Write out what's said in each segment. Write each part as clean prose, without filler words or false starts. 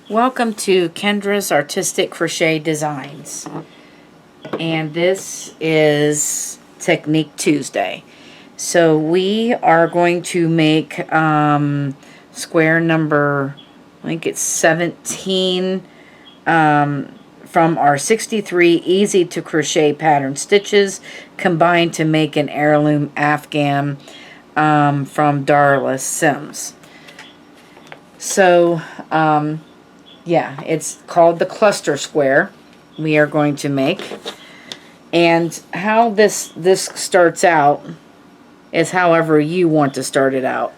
Welcome to Kendra's Artistic Crochet Designs, and this is Technique Tuesday. So we are going to make square number, I think it's 17, from our 63 Easy-To-Crochet pattern stitches combined to make an Heirloom Afghan from Darla Sims. So yeah, it's called the cluster square we are going to make. And how this starts out is however you want to start it out.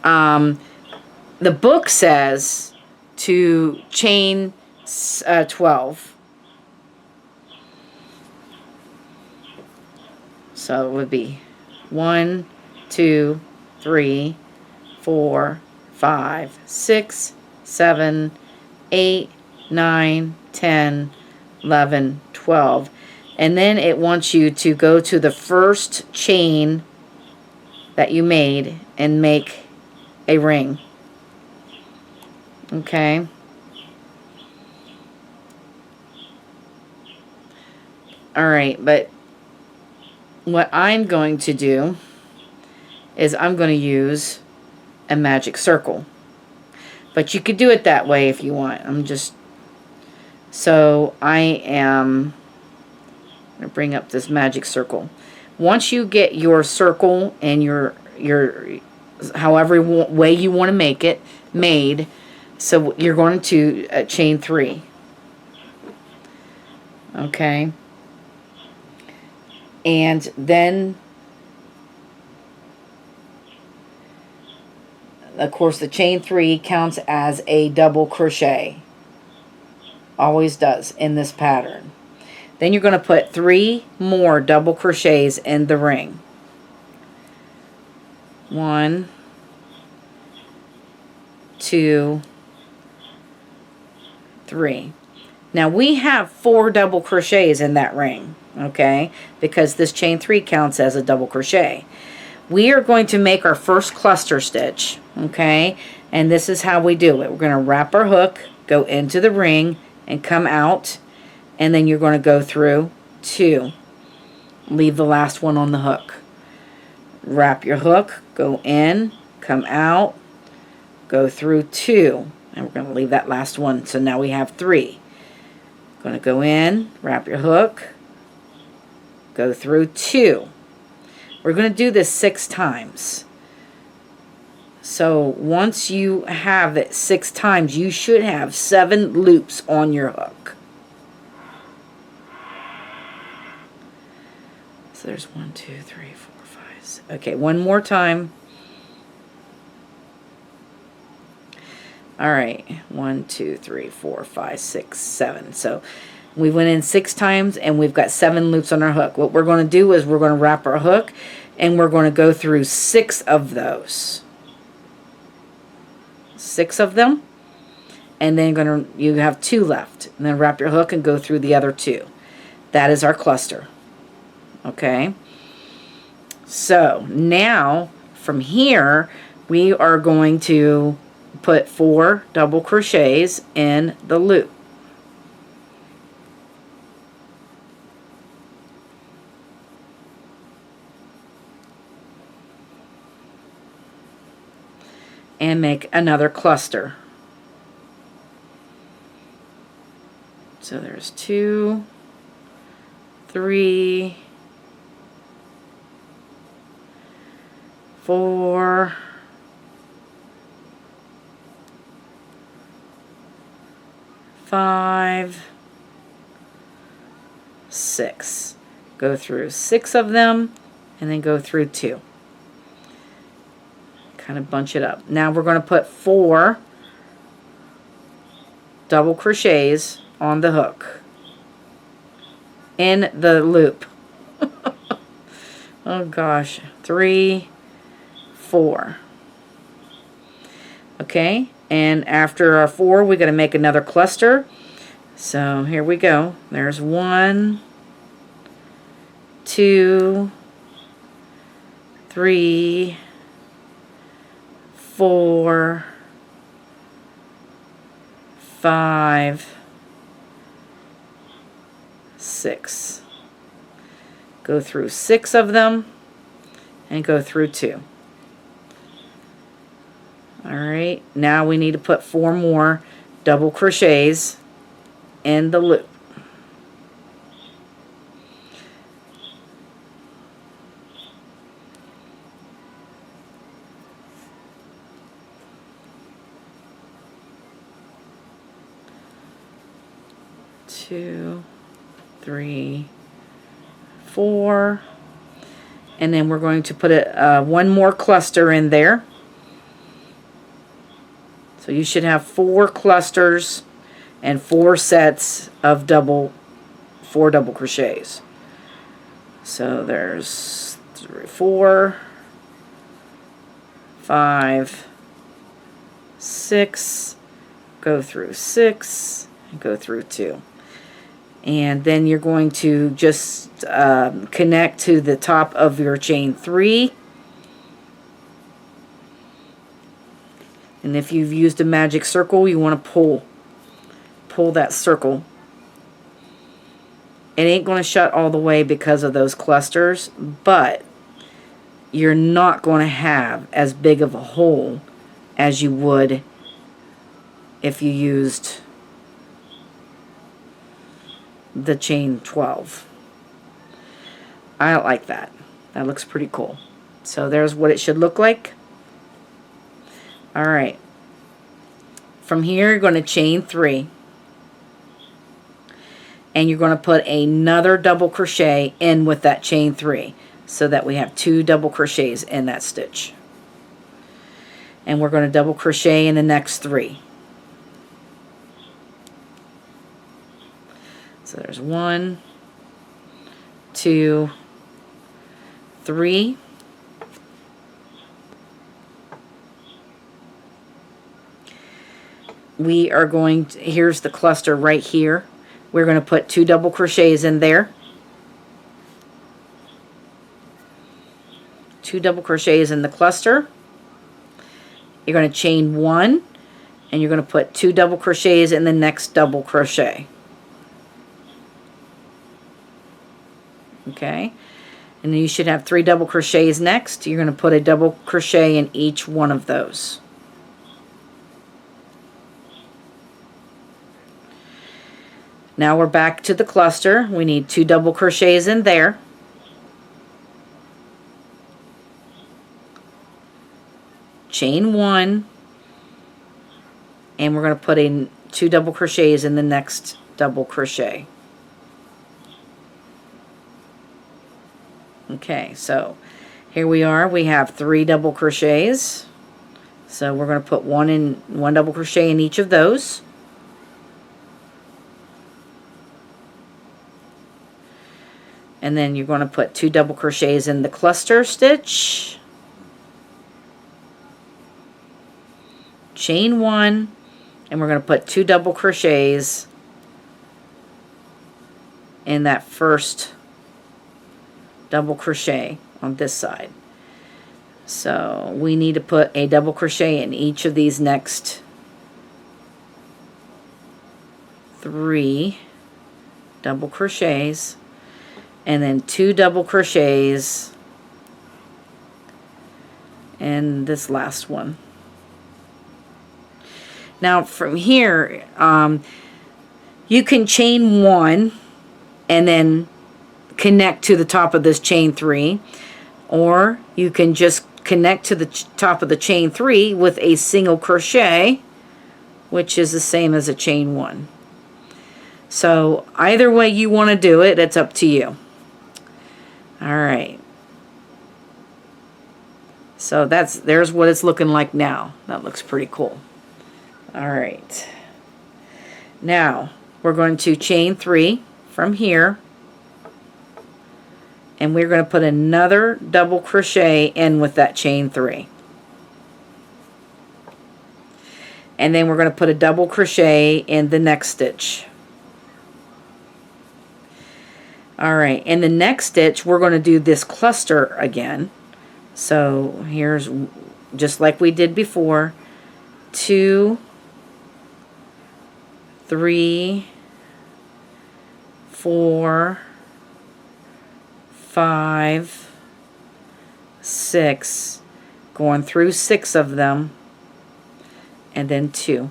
The book says to chain 12. So it would be 1, 2, 3, 4, 5, 6, 7, 8, 9, 10, 11, 12. And then it wants you to go to the first chain that you made and make a ring. Okay. Alright, but what I'm going to do is I'm going to use a magic circle. But you could do it that way if you want. So I am going to bring up this magic circle. Once you get your circle and your however way you want to make it made, so you're going to chain 3. Okay. And then of course, the chain 3 counts as a double crochet. Always does in this pattern. Then you're going to put 3 more double crochets in the ring. 1, 2, 3. Now we have 4 double crochets in that ring, okay? Because this chain 3 counts as a double crochet. We are going to make our first cluster stitch, okay? And this is how we do it. We're going to wrap our hook, go into the ring, and come out. And then you're going to go through 2. Leave the last one on the hook. Wrap your hook, go in, come out, go through 2. And we're going to leave that last one. So now we have 3. Going to go in, wrap your hook, go through 2. We're going to do this 6 times. So once you have it 6 times, you should have 7 loops on your hook. So there's 1, 2, 3, 4, 5, 6. Okay, one more time. All right, 1, 2, 3, 4, 5, 6, 7. So we went in 6 times and we've got 7 loops on our hook. What we're going to do is we're going to wrap our hook and we're going to go through 6 of those. 6 of them. And then you have 2 left. And then wrap your hook and go through the other 2. That is our cluster. Okay. So now from here we are going to put 4 double crochets in the loop. And make another cluster. So there's 2, 3, 4, 5, 6. Go through 6 of them and then go through 2. Kind of bunch it up. Now we're going to put 4 double crochets on the hook in the loop. Oh gosh, 3, 4. Okay, and after our 4 we're going to make another cluster. So here we go. There's 1, 2, 3, 4, 5, 6. Go through 6 of them and go through 2. Alright, now we need to put 4 more double crochets in the loop. Two, 3, 4, and then we're going to put one more cluster in there. So you should have 4 clusters and 4 sets of 4 double crochets. So there's 3, 4, 5, 6, go through 6, and go through 2. And then you're going to just connect to the top of your chain 3. And if you've used a magic circle, you want to pull that circle. It ain't going to shut all the way because of those clusters, but you're not going to have as big of a hole as you would if you used the chain 12. I like that. That looks pretty cool. So there's what it should look like. Alright. From here you're going to chain 3. And you're going to put another double crochet in with that chain 3. So that we have 2 double crochets in that stitch. And we're going to double crochet in the next 3. So there's 1, 2, 3. We are going to, here's the cluster right here. We're going to put 2 double crochets in there. 2 double crochets in the cluster. You're going to chain 1 and you're going to put 2 double crochets in the next double crochet. Okay, and then you should have 3 double crochets next. You're going to put a double crochet in each one of those. Now we're back to the cluster. We need 2 double crochets in there. Chain 1, and we're going to put in 2 double crochets in the next double crochet. Okay, so here we are. We have 3 double crochets. So we're going to put one double crochet in each of those. And then you're going to put 2 double crochets in the cluster stitch. Chain 1, and we're going to put 2 double crochets in that first double crochet on this side. So we need to put a double crochet in each of these next 3 double crochets, and then 2 double crochets in this last one. Now from here you can chain 1 and then connect to the top of this chain 3, or you can just connect to the top of the chain 3 with a single crochet, which is the same as a chain 1. So either way you want to do it, it's up to you. Alright, so there's what it's looking like now. That looks pretty cool. Alright, now we're going to chain 3 from here, and we're going to put another double crochet in with that chain 3. And then we're going to put a double crochet in the next stitch. Alright, in the next stitch we're going to do this cluster again. So here's, just like we did before, 2 3, 4, 5, 6, going through 6 of them, and then 2.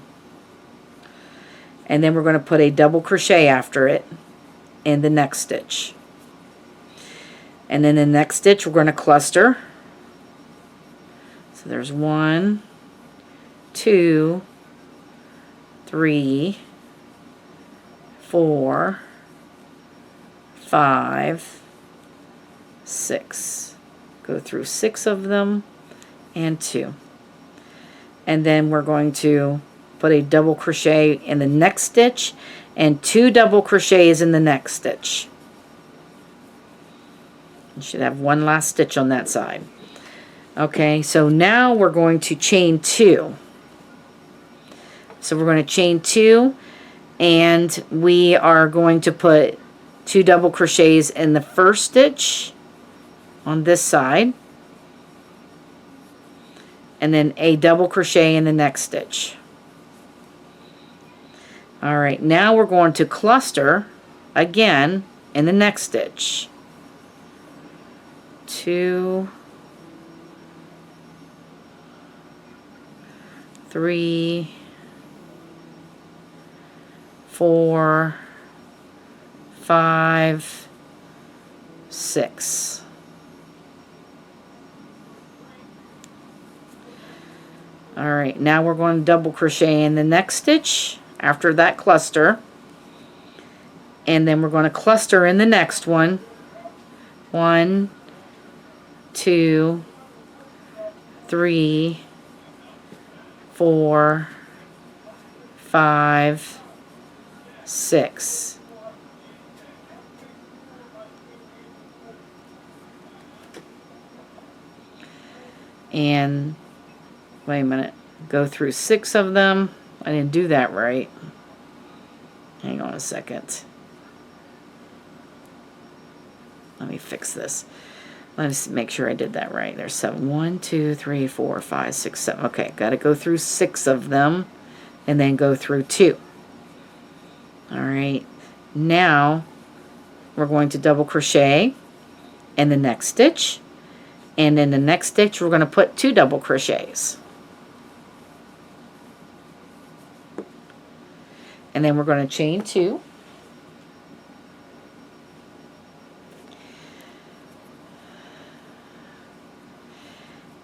And then we're going to put a double crochet after it in the next stitch. And then in the next stitch we're going to cluster. So there's 1, 2, 3, 4, 5, 6. Go through 6 of them and 2. And then we're going to put a double crochet in the next stitch and 2 double crochets in the next stitch. You should have one last stitch on that side. Okay, so now we're going to chain 2. So we're going to chain 2, and we are going to put 2 double crochets in the first stitch on this side, and then a double crochet in the next stitch. Alright, now we're going to cluster again in the next stitch. 2, 3, 4, 5, 6. Alright, now we're going to double crochet in the next stitch after that cluster, and then we're going to cluster in the next one. 1, 2, 3, 4, 5, 6. And wait a minute, go through 6 of them. I didn't do that right. Hang on a second. Let me fix this. Let's make sure I did that right. There's 7. 1, 2, 3, 4, 5, 6, 7. Okay, got to go through 6 of them and then go through 2. Alright, now we're going to double crochet in the next stitch, and in the next stitch we're going to put 2 double crochets. And then we're going to chain 2.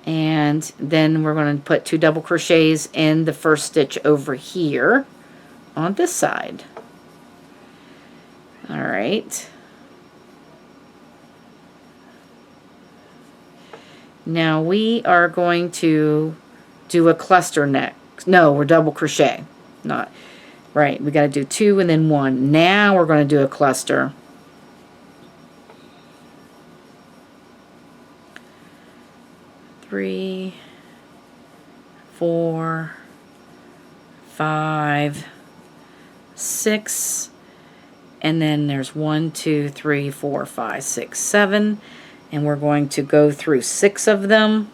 And then we're going to put 2 double crochets in the first stitch over here on this side. Alright. Now we are going to do a cluster next. No, we're double crochet. Not right. We got to do 2 and then 1. Now we're going to do a cluster. Three, 4, 5, 6, and then there's 1, 2, 3, 4, 5, 6, 7, and we're going to go through 6 of them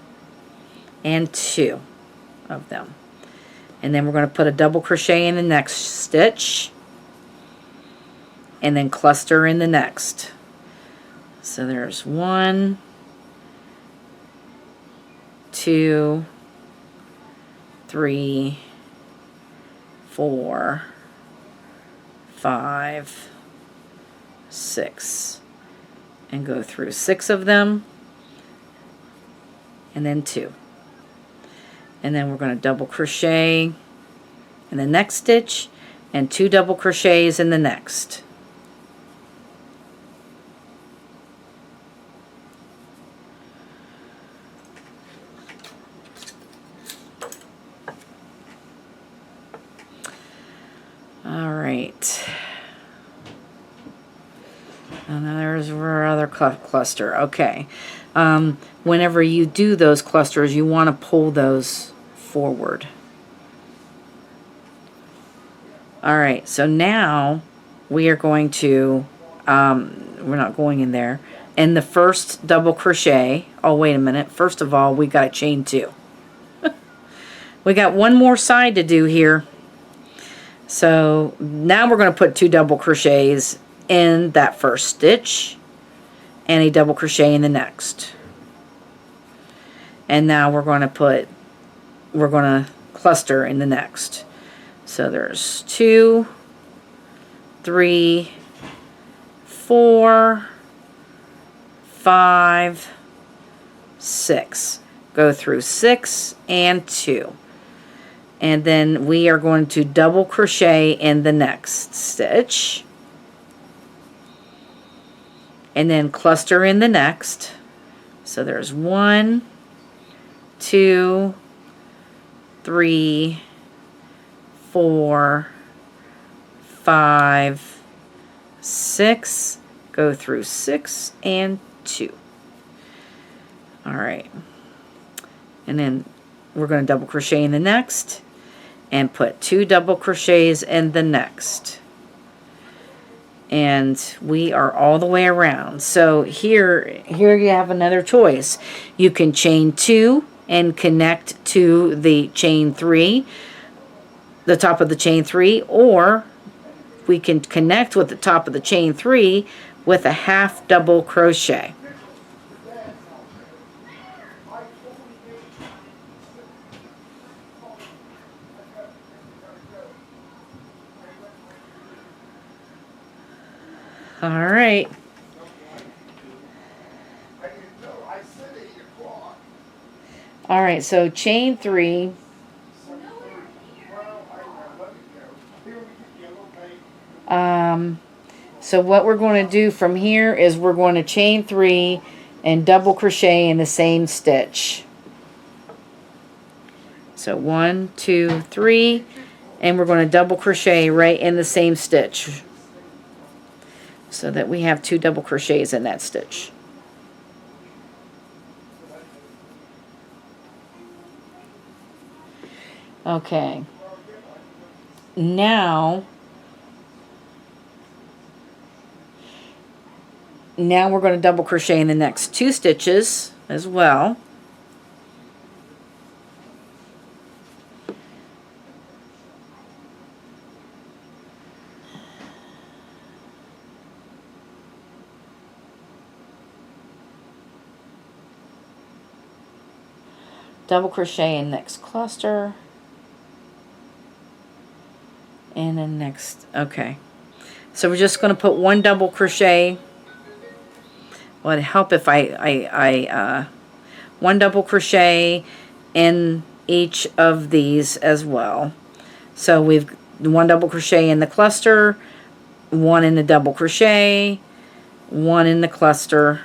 and 2 of them, and then we're going to put a double crochet in the next stitch and then cluster in the next. So there's 1, 2, 3, 4, 5, 6, and go through 6 of them and then 2, and then we're going to double crochet in the next stitch and 2 double crochets in the next. Alright, and then there's our other cluster. Okay, whenever you do those clusters, you want to pull those forward. Alright, so now we are going to, we're not going in there, in the first double crochet. Oh, wait a minute. First of all, we got to chain 2. We got one more side to do here. So now we're going to put 2 double crochets in that first stitch and a double crochet in the next. And now we're going to cluster in the next. So there's 2, 3, 4, 5, 6. Go through 6 and 2. And then we are going to double crochet in the next stitch. And then cluster in the next. So there's 1, 2, 3, 4, 5, 6. Go through 6 and 2. All right. And then we're going to double crochet in the next and put 2 double crochets in the next. And we are all the way around. So here you have another choice. You can chain 2 and connect to the chain 3, the top of the chain 3, or we can connect with the top of the chain 3 with a half double crochet. All right. All right, so chain 3. So what we're going to do from here is we're going to chain 3 and double crochet in the same stitch. So 1, 2, 3, and we're going to double crochet right in the same stitch, so that we have 2 double crochets in that stitch. Okay. Now we're going to double crochet in the next 2 stitches as well. Double crochet in next cluster, and then next. Okay, so we're just going to put 1 double crochet. Well, it'd help if I 1 double crochet in each of these as well. So we've 1 double crochet in the cluster, 1 in the double crochet, 1 in the cluster,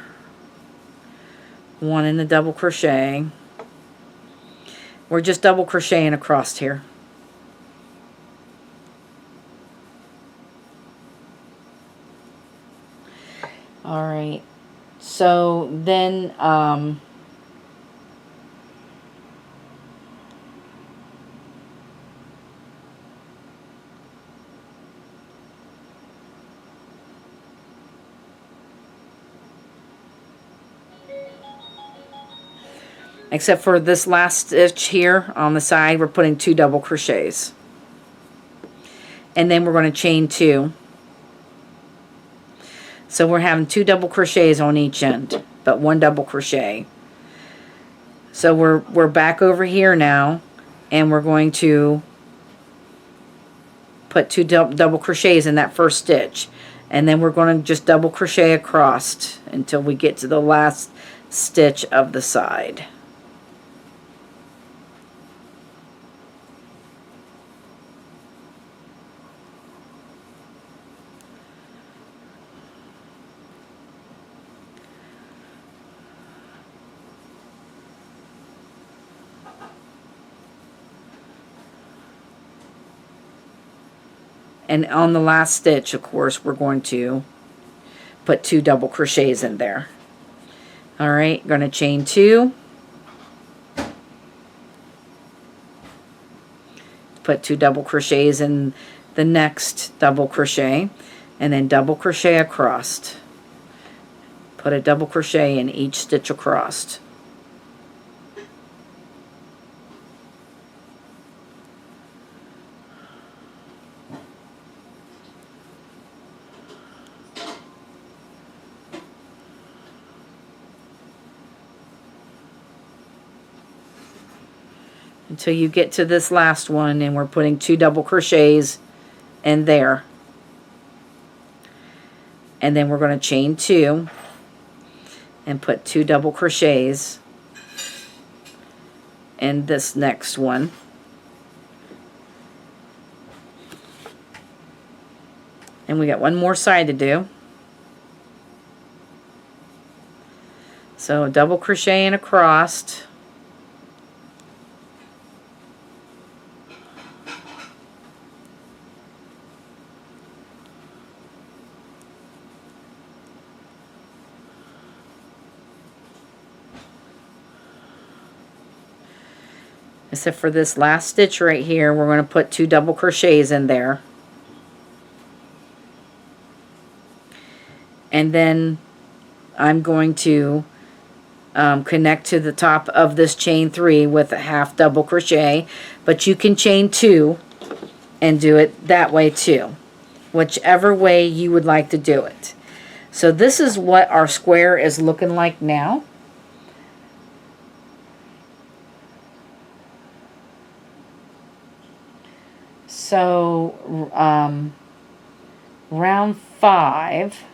1 in the double crochet. We're just double crocheting across here. All right. So then except for this last stitch here on the side, we're putting 2 double crochets. And then we're going to chain 2. So we're having 2 double crochets on each end, but 1 double crochet. So we're back over here now, and we're going to put 2 double crochets in that first stitch. And then we're going to just double crochet across until we get to the last stitch of the side. And on the last stitch, of course, we're going to put 2 double crochets in there. All right, going to chain 2. Put 2 double crochets in the next double crochet, and then double crochet across. Put a double crochet in each stitch across. until you get to this last one, and we're putting 2 double crochets in there. And then we're going to chain 2 and put 2 double crochets in this next one. And we got one more side to do. So double crochet and across. Except for this last stitch right here, we're going to put 2 double crochets in there. And then I'm going to connect to the top of this chain 3 with a half double crochet, but you can chain 2 and do it that way too, whichever way you would like to do it. So this is what our square is looking like now. So round 5,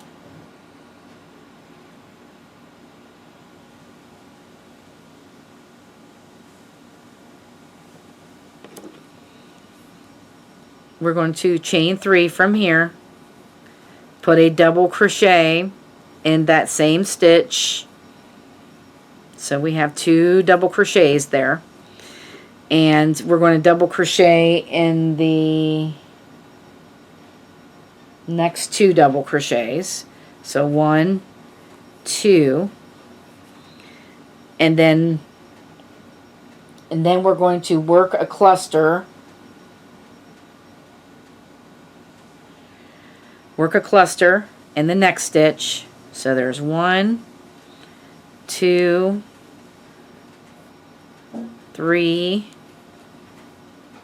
we're going to chain 3 from here, put a double crochet in that same stitch. So we have 2 double crochets there. And we're going to double crochet in the next 2 double crochets. So 1, 2, and then we're going to work a cluster. Work a cluster in the next stitch. So there's 1, 2, 3,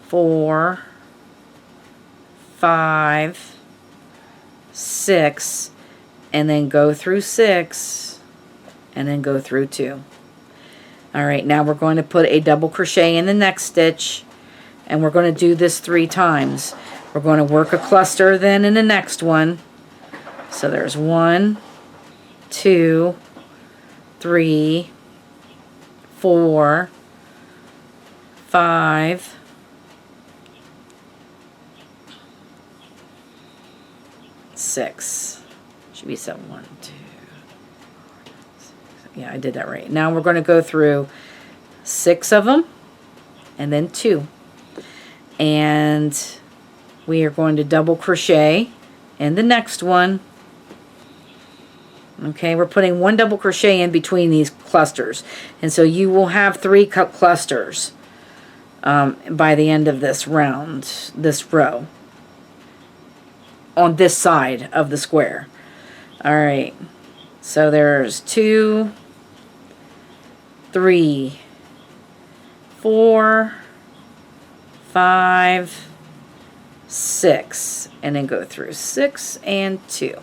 4, 5, 6, and then go through 6, and then go through 2. Alright, now we're going to put a double crochet in the next stitch, and we're going to do this 3 times. We're going to work a cluster then in the next one. So there's 1, 2, 3, 4, 5, 6. Should be 7, 1, 2. Yeah, I did that right. Now we're going to go through 6 of them, and then 2. And we are going to double crochet in the next one. Okay, we're putting 1 double crochet in between these clusters. And so you will have 3 clusters by the end of this round, this row, on this side of the square. Alright, so there's 2, 3, 4, 5, 6, and then go through 6 and 2.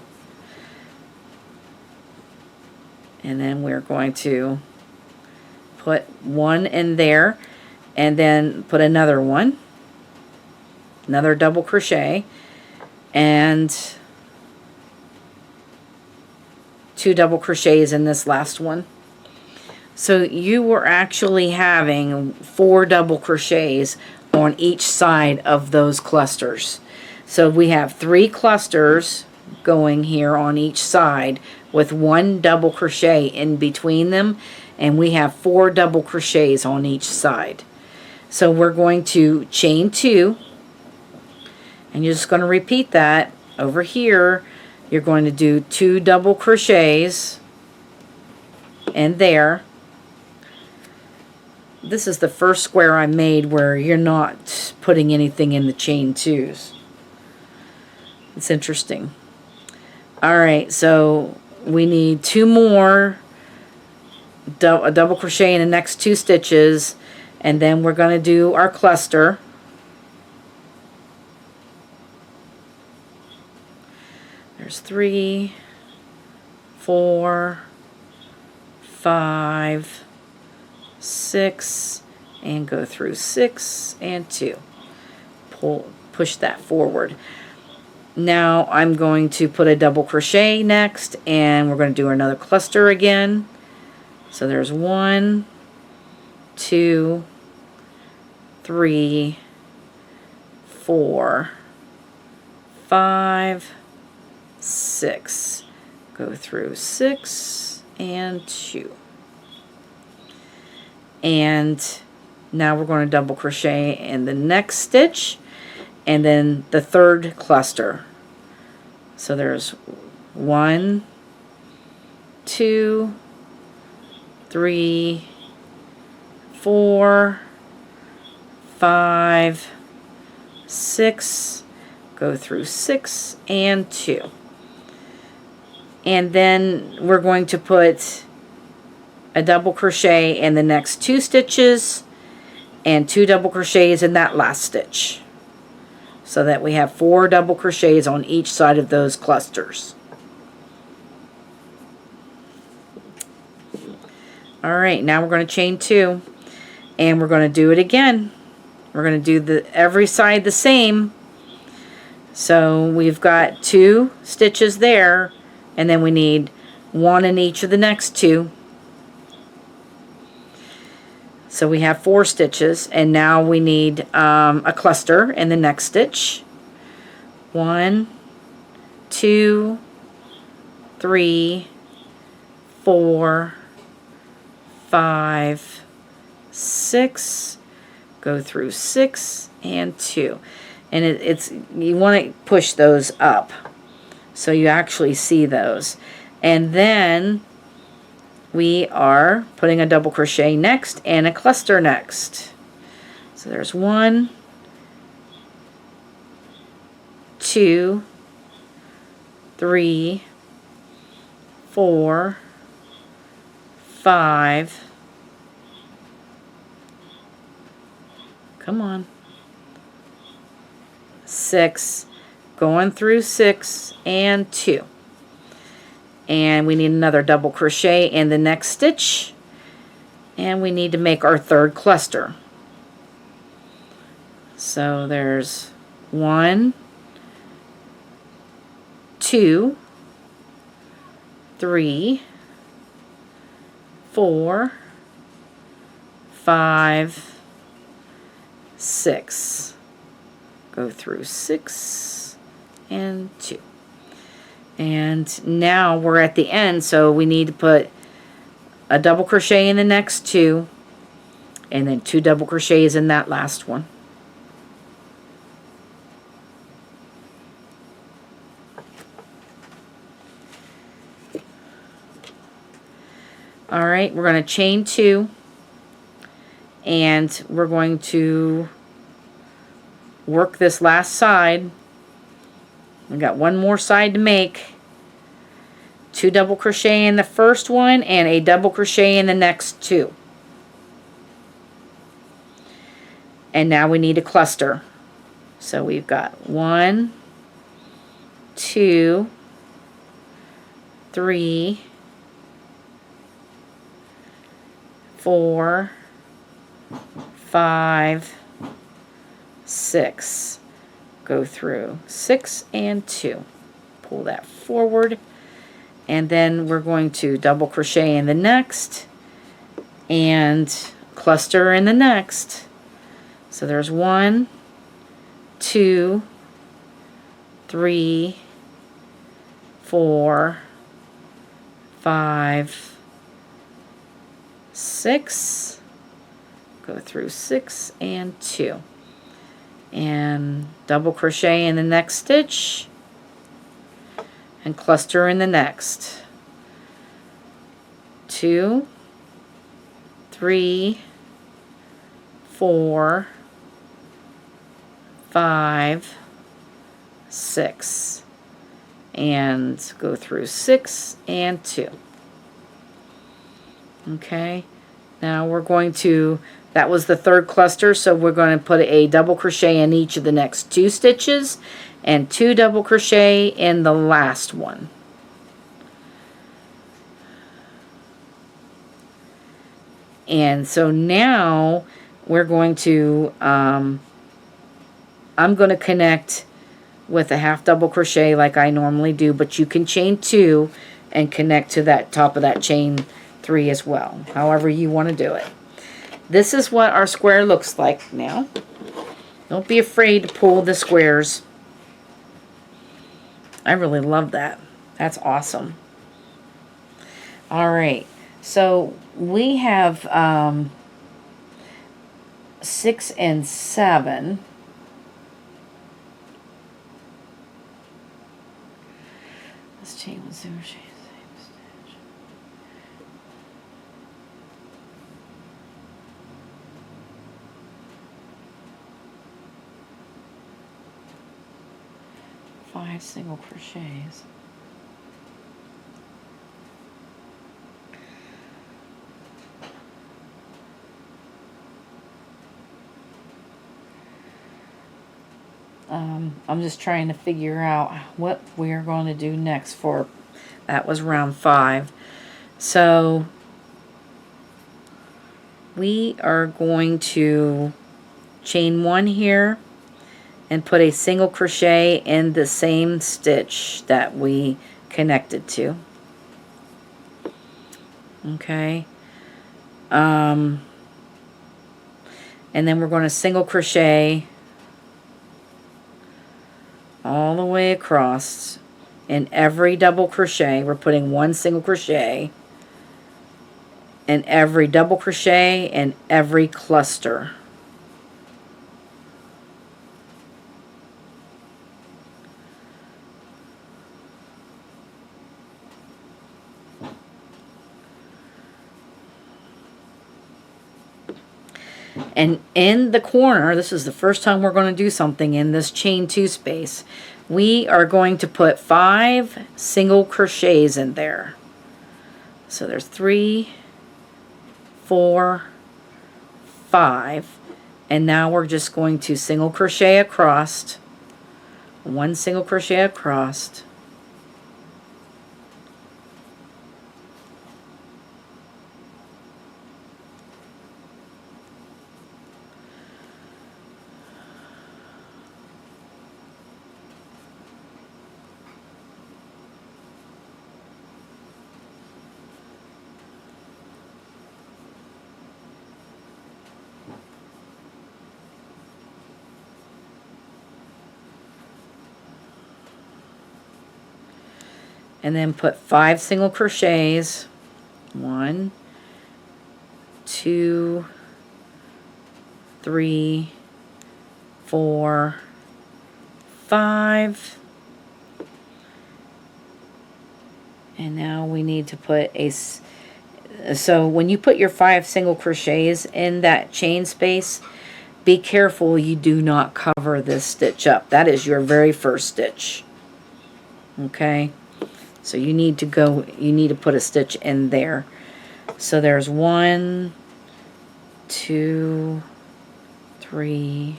And then we're going to put 1 in there, and then put another one, another double crochet, and 2 double crochets in this last one. So you were actually having 4 double crochets on each side of those clusters. So we have 3 clusters going here on each side with 1 double crochet in between them, and we have 4 double crochets on each side. So we're going to chain 2, and you're just going to repeat that over here. You're going to do 2 double crochets in there. This is the first square I made where you're not putting anything in the chain 2s. It's interesting. Alright, so we need 2 more, a double crochet in the next 2 stitches, and then we're going to do our cluster. There's 3, 4, 5, 6, and go through 6 and 2. Push that forward. Now I'm going to put a double crochet next, and we're going to do another cluster again. So there's 1, 2, 3, 4, 5, 6. Go through 6 and 2. And now we're going to double crochet in the next stitch, and then the third cluster. So there's 1, 2, 3, 4, 5, 6. Go through 6 and 2. And then we're going to put a double crochet in the next 2 stitches and 2 double crochets in that last stitch, so that we have 4 double crochets on each side of those clusters. Alright, now we're going to chain 2, and we're going to do it again. We're going to do every side the same. So we've got 2 stitches there, and then we need 1 in each of the next 2. So we have 4 stitches, and now we need a cluster in the next stitch. 1, 2, 3, 4, 5, 6. Go through 6 and 2. And it's you want to push those up so you actually see those. And then we are putting a double crochet next and a cluster next. So there's 1, 2, 3, 4, 5. Come on. 6. Going through 6 and 2. And we need another double crochet in the next stitch, and we need to make our third cluster. So there's 1, 2, 3, 4, 5, 6. Go through 6 and 2. And now we're at the end, so we need to put a double crochet in the next 2, and then 2 double crochets in that last one. Alright, we're going to chain 2, and we're going to work this last side. We've got one more side to make. 2 double crochet in the first one and a double crochet in the next 2. And now we need a cluster. So we've got 1, 2, 3, 4, 5, 6. Go through 6 and 2. Pull that forward, and then we're going to double crochet in the next and cluster in the next. So there's 1, 2, 3, 4, 5, 6. Go through 6 and 2. And double crochet in the next stitch and cluster in the next. 2, 3, 4, 5, 6, and go through 6 and 2. Okay, now we're going to, that was the third cluster, so we're going to put a double crochet in each of the next 2 stitches and 2 double crochet in the last one. And so now we're going to, I'm going to connect with a half double crochet like I normally do, but you can chain 2 and connect to that top of that chain 3 as well, however you want to do it. This is what our square looks like now. Don't be afraid to pull the squares. I really love that. That's awesome. All right, so we have 6 and 7. Let's chain 1, 0, chain, same stitch. Five single crochets. I'm just trying to figure out what we're going to do next for, that was round 5. So we are going to chain 1 here and put a single crochet in the same stitch that we connected to. Okay. And then we're going to single crochet all the way across in every double crochet. We're putting 1 single crochet in every double crochet and every cluster. And in the corner, this is the first time we're going to do something in this chain 2 space, we are going to put 5 single crochets in there. So there's 3, 4, 5, and now we're just going to single crochet across, 1 single crochet across, and then put 5 single crochets, 1, 2, 3, 4, 5, and now we need to put a, so when you put your 5 single crochets in that chain space, be careful you do not cover this stitch up. That is your very first stitch. Okay? So you need to put a stitch in there. So there's 1, 2, 3,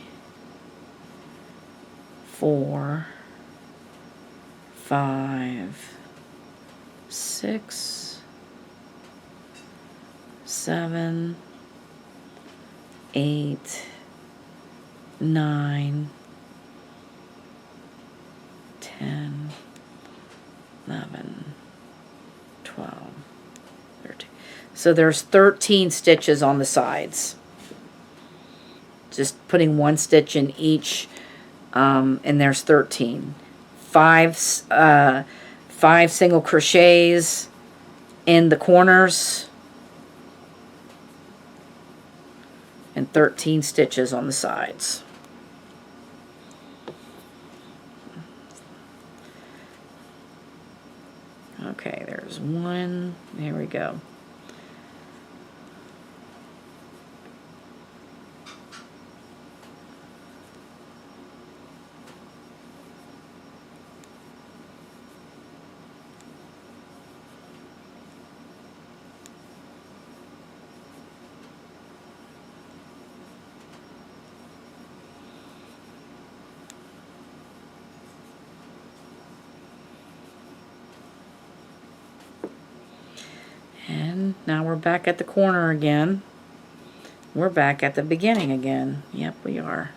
4, 5, 6, 7, 8, 9, 10, 11, 12, 13. So there's 13 stitches on the sides. Just putting 1 stitch in each, and there's 13. 5 single crochets in the corners, and 13 stitches on the sides. Okay, there's 1. There we go. And now we're back at the corner again. we're back at the beginning again. Yep, we are.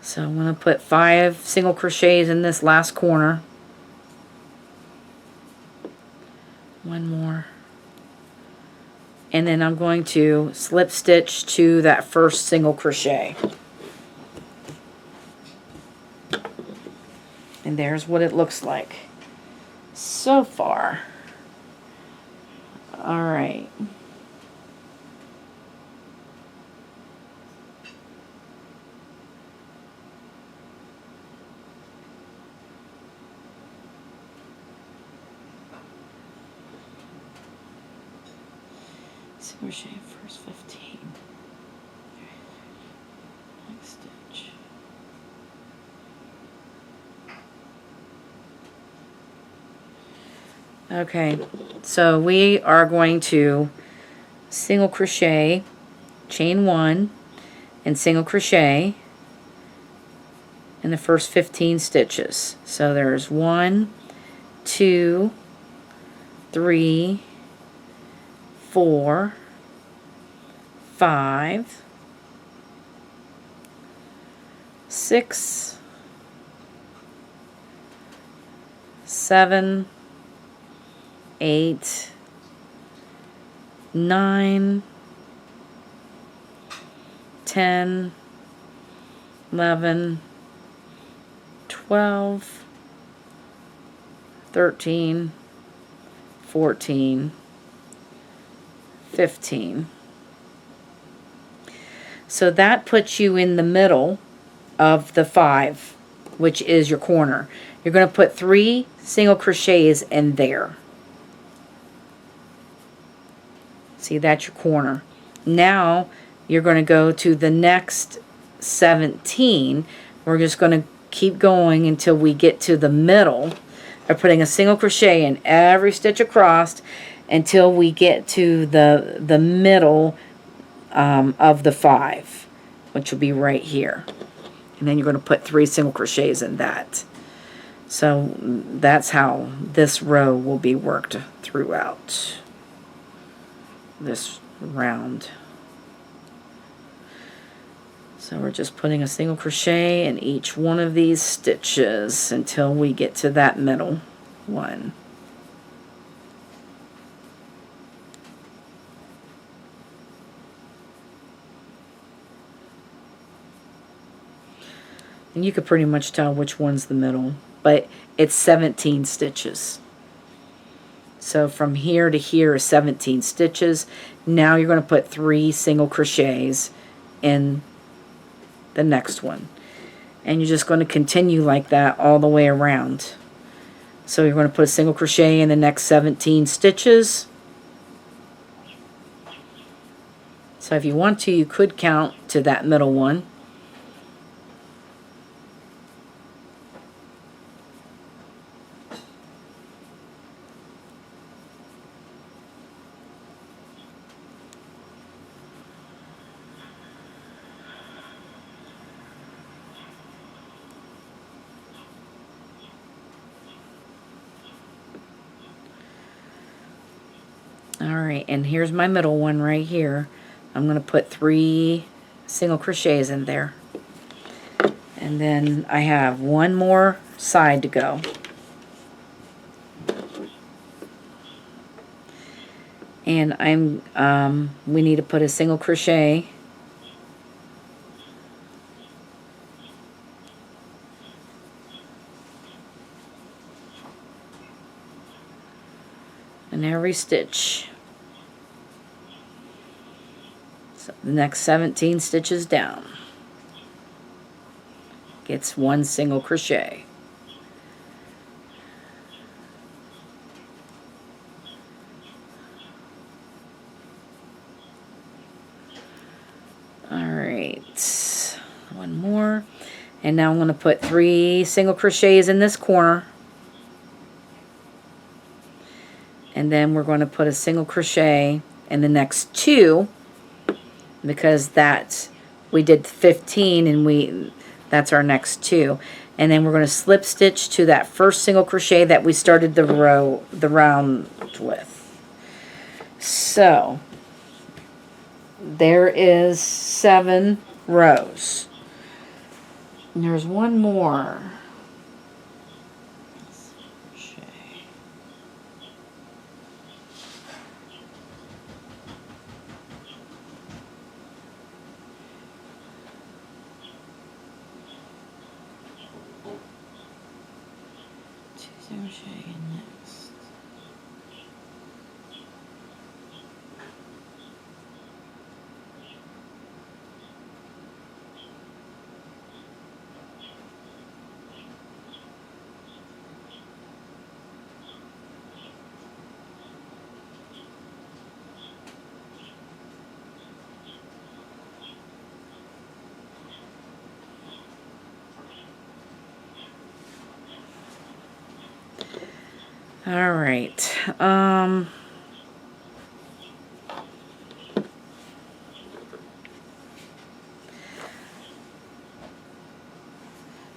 So I'm going to put 5 single crochets in this last corner. One more. And then I'm going to slip stitch to that first single crochet. And there's what it looks like so far. All right. Crochet first 15. Next stitch. Okay, so we are going to single crochet, chain 1, and single crochet in the first 15 stitches. So there's 1, 2, 3, 4, 5, 6, 7, 8, 9, 10, 11, 12, 13, 14, 15. So that puts you in the middle of the 5, which is your corner. You're going to put 3 single crochets in there. See, that's your corner. Now you're going to go to the next 17. We're just going to keep going until we get to the middle. We're putting a single crochet in every stitch across until we get to the middle of the 5, which will be right here. And then you're going to put 3 single crochets in that. So that's how this row will be worked throughout this round. So we're just putting a single crochet in each one of these stitches until we get to that middle one. And you could pretty much tell which one's the middle, but it's 17 stitches. So from here to here is 17 stitches. Now you're going to put 3 single crochets in the next one. And you're just going to continue like that all the way around. So you're going to put a single crochet in the next 17 stitches. So if you want to, you could count to that middle one. Alright, and here's my middle one right here. I'm going to put 3 single crochets in there. And then I have one more side to go. And we need to put a single crochet in every stitch. So the next 17 stitches down gets 1 single crochet. Alright, one more. And now I'm going to put 3 single crochets in this corner. And then we're going to put a single crochet in the next 2, because we did 15 and that's our next 2. And then we're going to slip stitch to that first single crochet that we started the round with. So there is 7 rows. And there's one more. Crochet in next. All right. All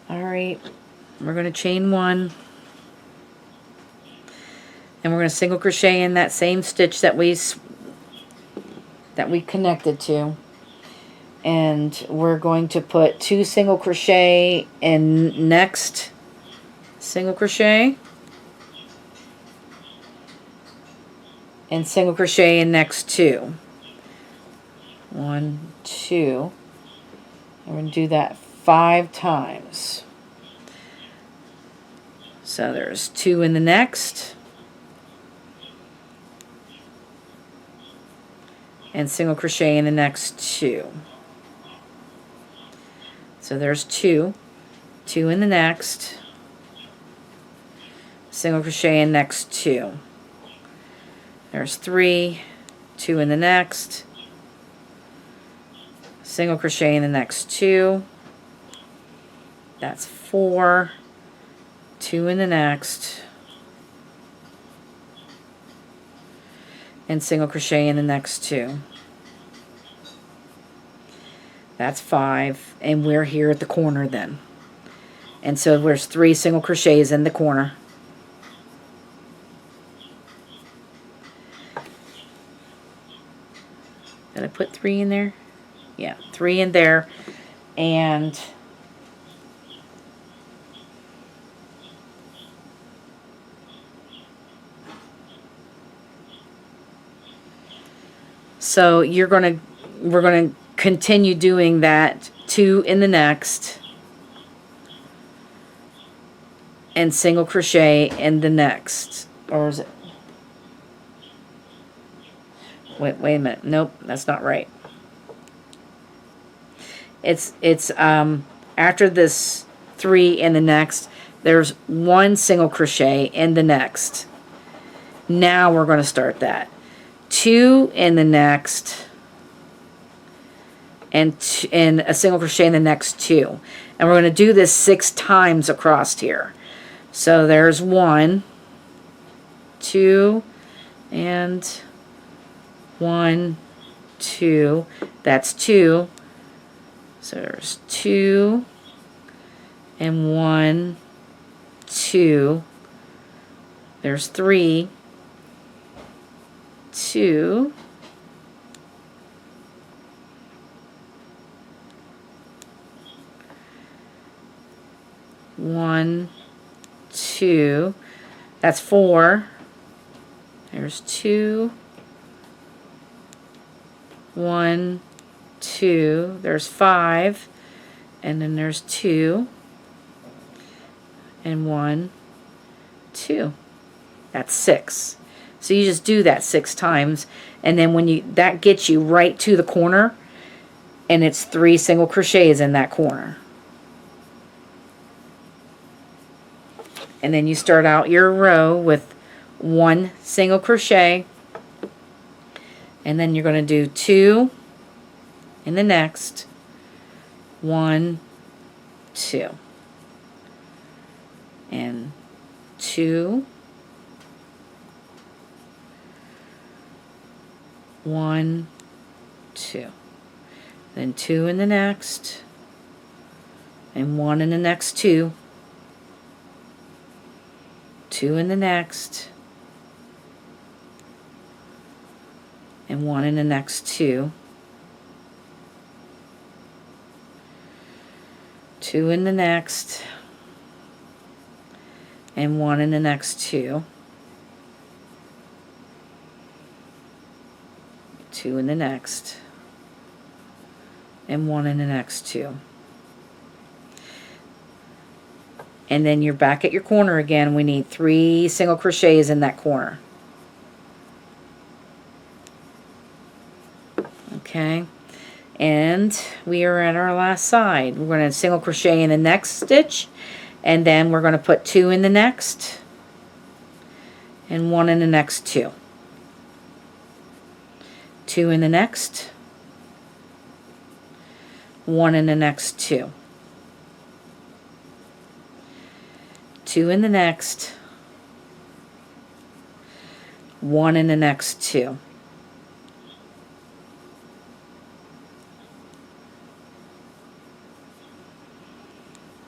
right. We're going to chain 1. And we're going to single crochet in that same stitch that we connected to. And we're going to put 2 single crochet in next single crochet. And single crochet in next 2. 1, 2. And we're going to do that 5 times. So there's 2 in the next. And single crochet in the next 2. So there's 2. 2 in the next. Single crochet in next 2. There's 3. 2 in the next. Single crochet in the next 2. That's 4. 2 in the next. And single crochet in the next 2. That's 5, and we're here at the corner then. And so there's 3 single crochets in the corner. Did I put 3 in there? Yeah, 3 in there. And so we're going to continue doing that. 2 in the next. And single crochet in the next. Or is it? Wait a minute. Nope, that's not right. It's after this 3 in the next, there's 1 single crochet in the next. Now we're going to start that. 2 in the next, and a single crochet in the next 2. And we're going to do this 6 times across here. So there's 1, 2, and 1, 2. That's 2. So there's 2 and 1, 2. There's 3, 2. One, 2. That's 4. There's 2. 1, 2. There's 5. And then there's 2. And 1, 2. That's 6. So you just do that 6 times, and then that gets you right to the corner, and it's 3 single crochets in that corner. And then you start out your row with 1 single crochet, and then you're going to do 2 in the next, 1, 2, and 2, 1, 2, then 2 in the next, and 1 in the next 2, 2 in the next, and 1 in the next 2, 2 in the next, and 1 in the next 2, 2 in the next, and 1 in the next 2. And then you're back at your corner again. We need 3 single crochets in that corner. Okay, and we are at our last side. We're going to single crochet in the next stitch, and then we're going to put 2 in the next, and 1 in the next 2. 2 in the next, 1 in the next 2. 2 in the next, 1 in the next 2.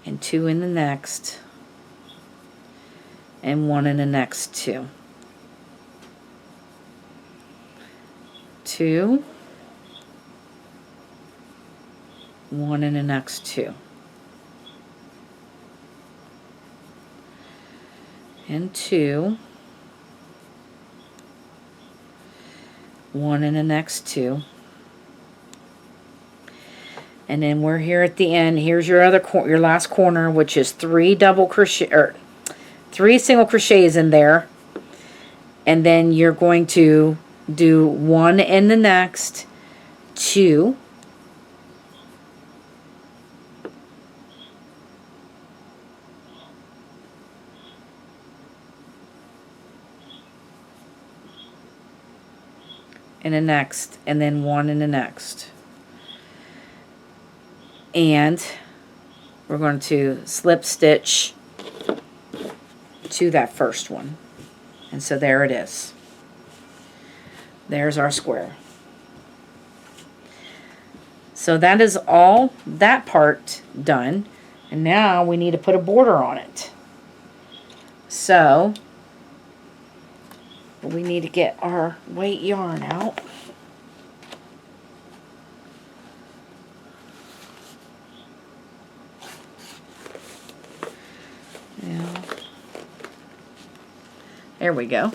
And 2 in the next, and 1 in the next 2. 2, 1 in the next 2. And 2, 1 in the next 2. And then we're here at the end. Here's your your last corner, which is 3 double crochet or 3 single crochets in there. And then you're going to do 1 in the next, 2, in the next, and then 1 in the next. And we're going to slip stitch to that first one. And so there it is. There's our square. So that is all that part done. And now we need to put a border on it. So we need to get our white yarn out. Yeah. There we go.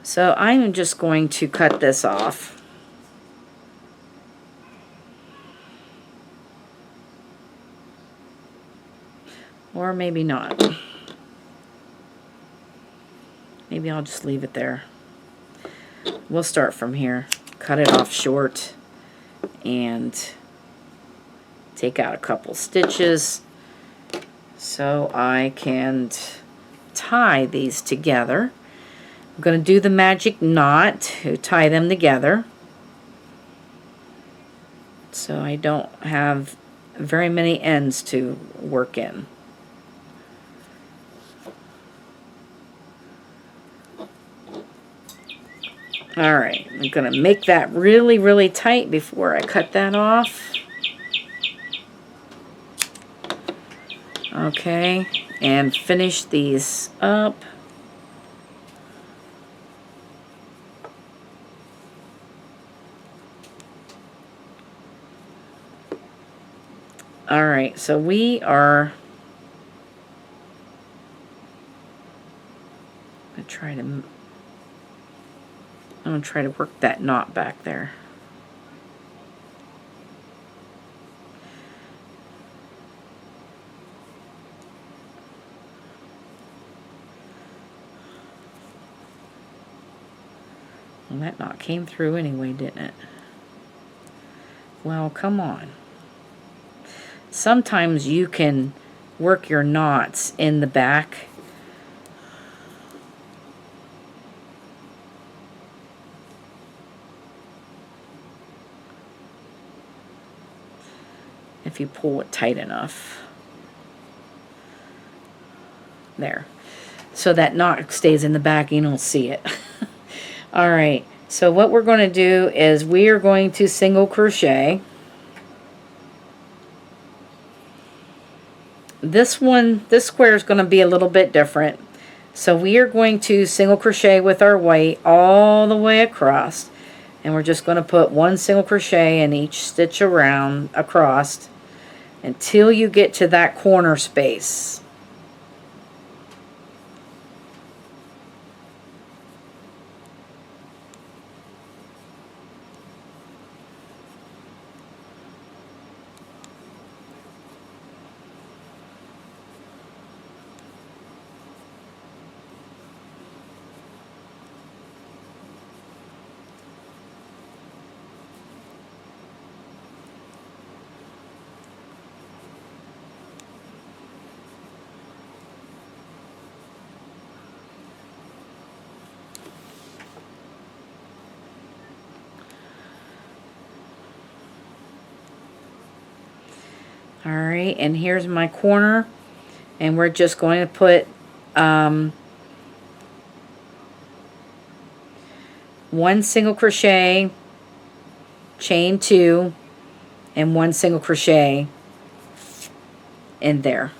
So I'm just going to cut this off. Or maybe not. Maybe I'll just leave it there. We'll start from here. Cut it off short and take out a couple stitches so I can tie these together. I'm going to do the magic knot to tie them together so I don't have very many ends to work in. Alright, I'm going to make that really, really tight before I cut that off. Okay, and finish these up. Alright, so we are I'm going to try to work that knot back there. Well, that knot came through anyway, didn't it? Well, come on. Sometimes you can work your knots in the back. If you pull it tight enough. There. So that knot stays in the back and you don't see it. Alright, so what we're going to do is we are going to single crochet. This square is going to be a little bit different. So we are going to single crochet with our white all the way across. And we're just going to put 1 single crochet in each stitch around across until you get to that corner space. Alright, and here's my corner, and we're just going to put 1 single crochet, chain 2, and 1 single crochet in there,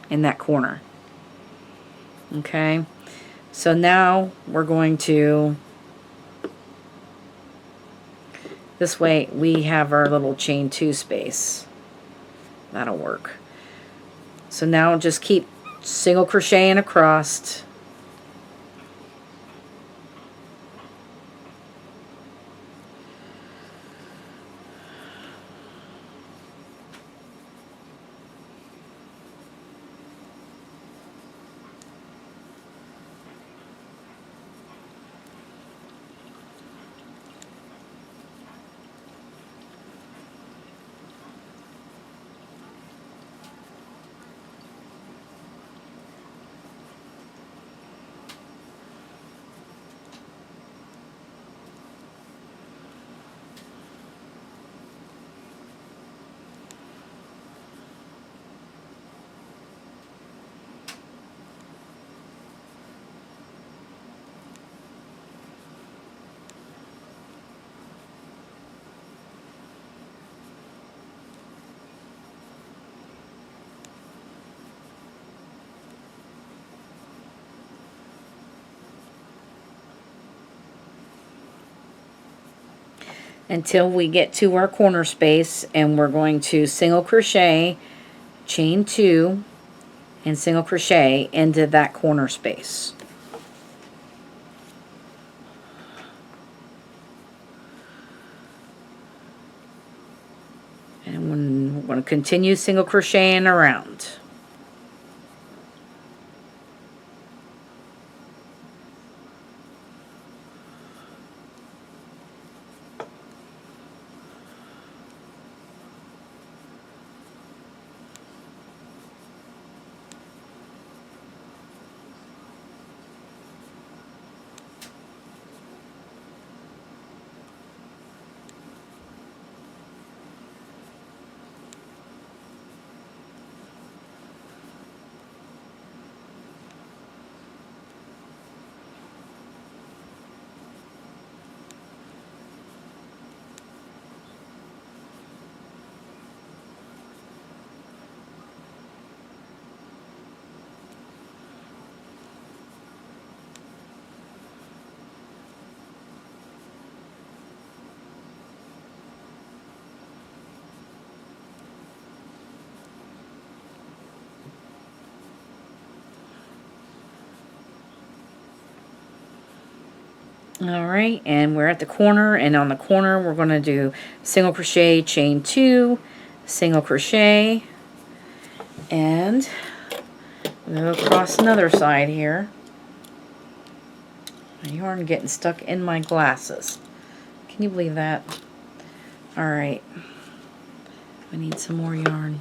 in that corner. Okay, so now we're going to, this way we have our little chain 2 space. That'll work. So now just keep single crocheting across. Until we get to our corner space, and we're going to single crochet, chain 2, and single crochet into that corner space. And we're going to continue single crocheting around. Alright, and we're at the corner, and on the corner we're going to do single crochet, chain 2, single crochet, and go across another side here. My yarn getting stuck in my glasses. Can you believe that? Alright, I need some more yarn.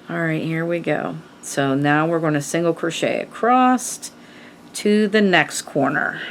Alright, here we go. So now we're going to single crochet across to the next corner.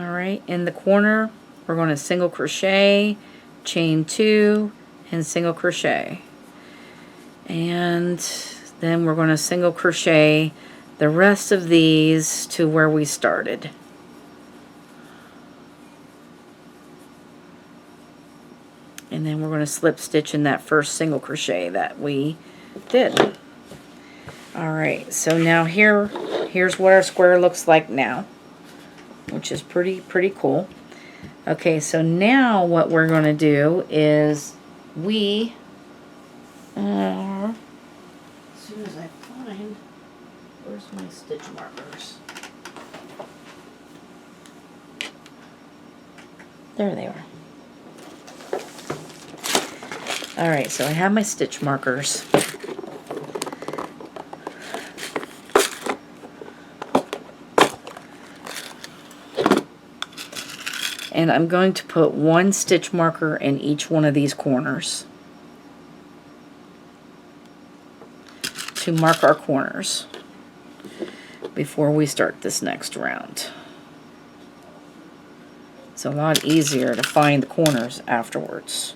Alright, in the corner we're going to single crochet, chain 2, and single crochet. And then we're going to single crochet the rest of these to where we started. And then we're going to slip stitch in that first single crochet that we did. Alright, so now here's what our square looks like now, which is pretty cool. Okay, so now what we're going to do is we, as soon as I find, where's my stitch markers? There they are. Alright, so I have my stitch markers. And I'm going to put one stitch marker in each one of these corners to mark our corners before we start this next round. It's a lot easier to find the corners afterwards.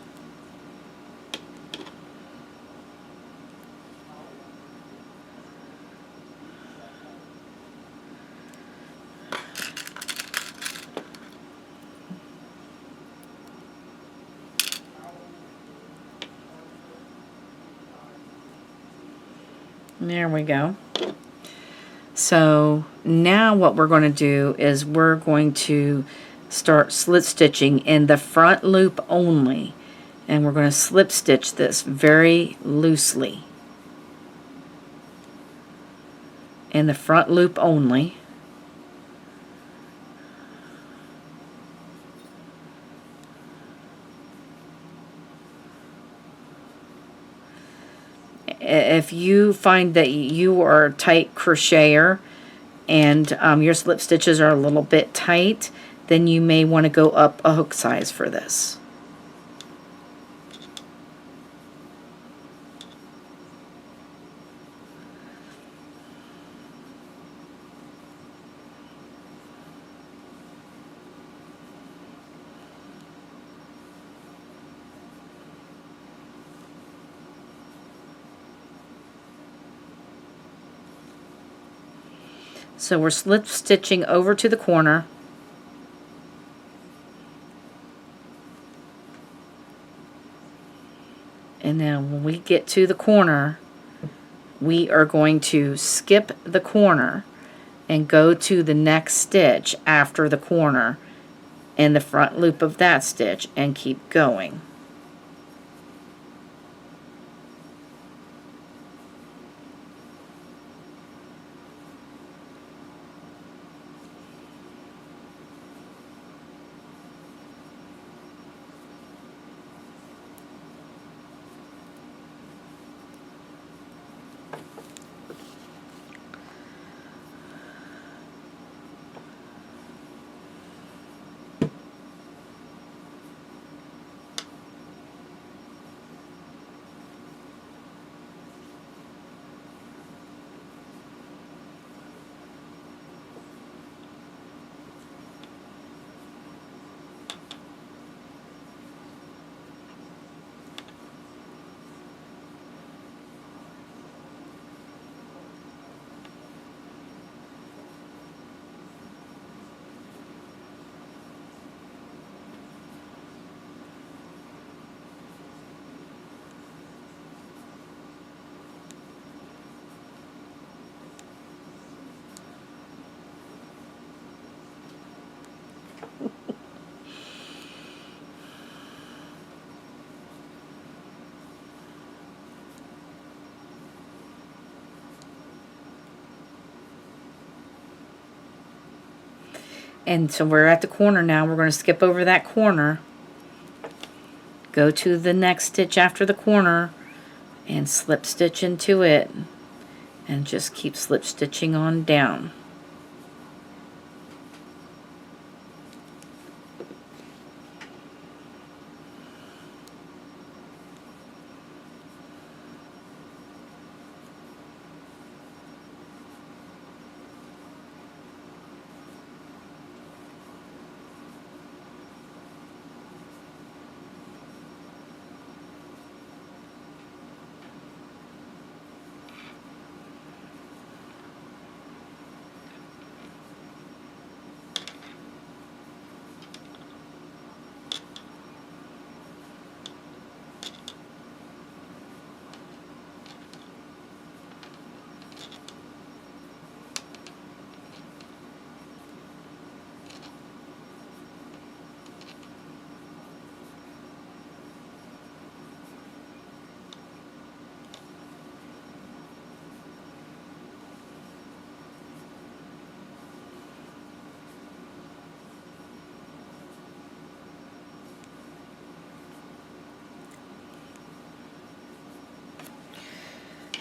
There we go. So now what we're going to do is we're going to start slip stitching in the front loop only, and we're going to slip stitch this very loosely in the front loop only. If you find that you are a tight crocheter and your slip stitches are a little bit tight, then you may want to go up a hook size for this. So we're slip stitching over to the corner. And then when we get to the corner, we are going to skip the corner and go to the next stitch after the corner in the front loop of that stitch and keep going. And so we're at the corner now. We're going to skip over that corner, go to the next stitch after the corner, and slip stitch into it, and just keep slip stitching on down.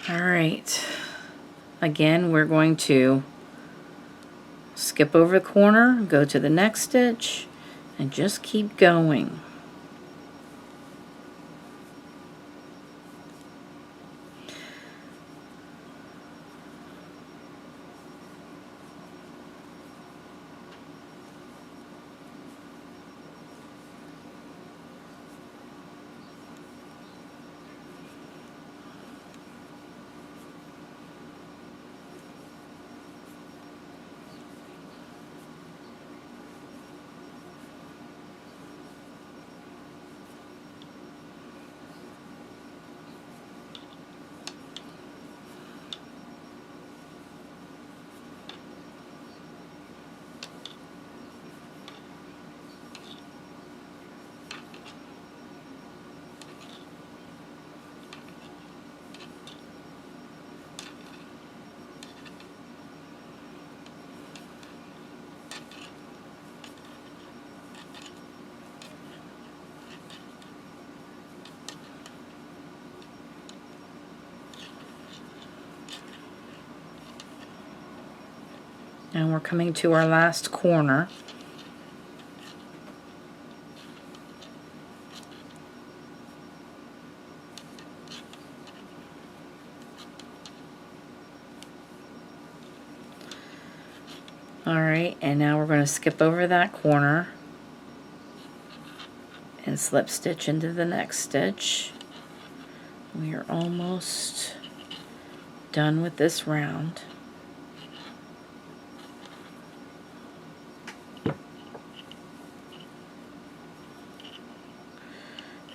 All right, again we're going to skip over the corner, go to the next stitch, and just keep going. And we're coming to our last corner. Alright, and now we're going to skip over that corner and slip stitch into the next stitch. We are almost done with this round.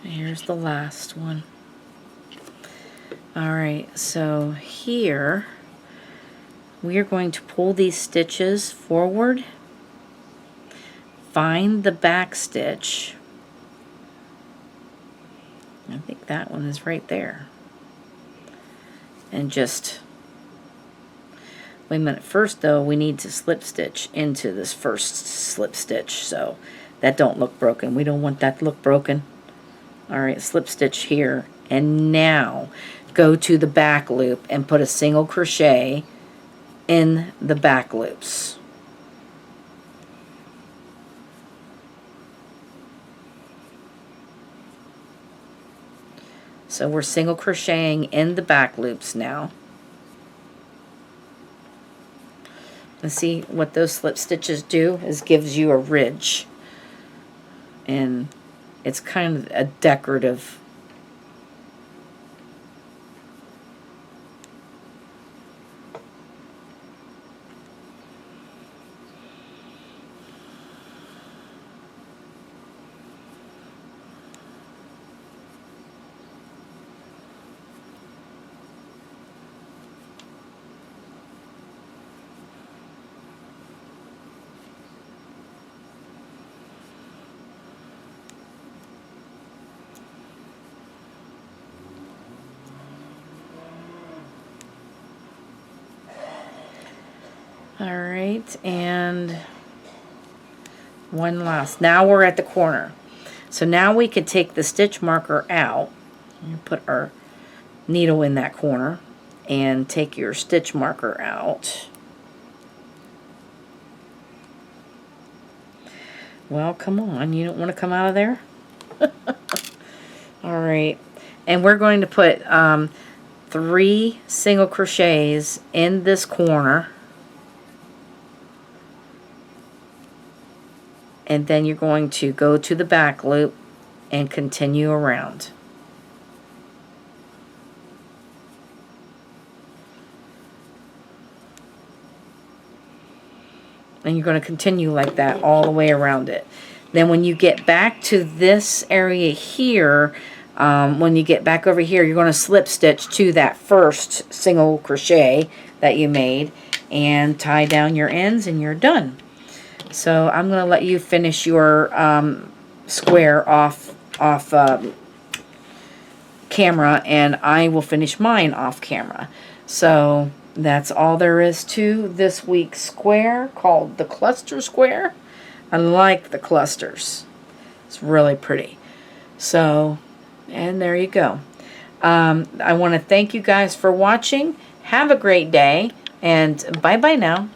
Here's the last one. Alright, so here we are going to pull these stitches forward, find the back stitch. I think that one is right there. And just, wait a minute, first though we need to slip stitch into this first slip stitch so that don't look broken. We don't want that to look broken. Alright, slip stitch here, and now go to the back loop and put a single crochet in the back loops. So we're single crocheting in the back loops now. And see what those slip stitches do is gives you a ridge. And it's kind of a decorative. Alright, and one last. Now we're at the corner. So now we could take the stitch marker out and put our needle in that corner and take your stitch marker out. Well, come on, you don't want to come out of there? Alright, and we're going to put 3 single crochets in this corner. And then you're going to go to the back loop and continue around. And you're going to continue like that all the way around it. Then when you get back to this area here, when you get back over here, you're going to slip stitch to that first single crochet that you made and tie down your ends, and you're done. So I'm going to let you finish your square off camera, and I will finish mine off camera. So that's all there is to this week's square called the cluster square. I like the clusters. It's really pretty. So, and there you go. I want to thank you guys for watching. Have a great day, and bye-bye now.